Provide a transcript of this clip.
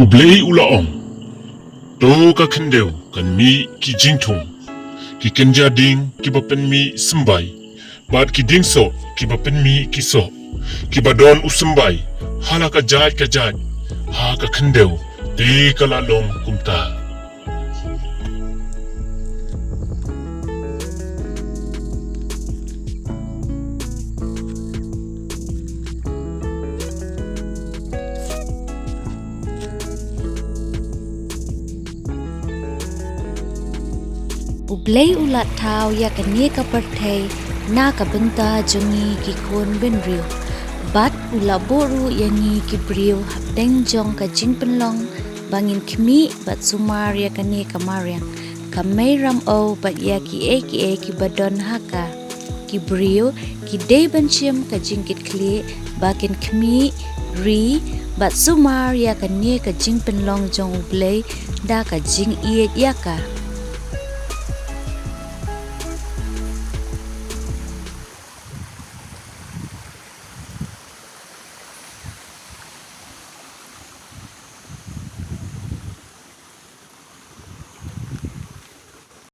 Ublei ulaong. To ka kendeu kan mi ki jingtung. Ki kenja ding ki bapen mi sembai. Bat ki ding so ki bapen mi ki so. Ki badon usembai. Hala ka jaj. Ha ka kendeu. Te ka lalong kumta. Ublei ulat tau ya kanie ka perthei na ka benta jongi ki kon ben riu bat ula boru yani ki briu deng jong ka jing penlong bangin khmi bat sumar ya kanie ka mariang ka meiram o bat ya ki ki badon haka ki briu ki dei benchim ka jingkit kli bakin khmi ri bat sumar ya kanie ka jing penlong jong ublei da ka jing iet ya ka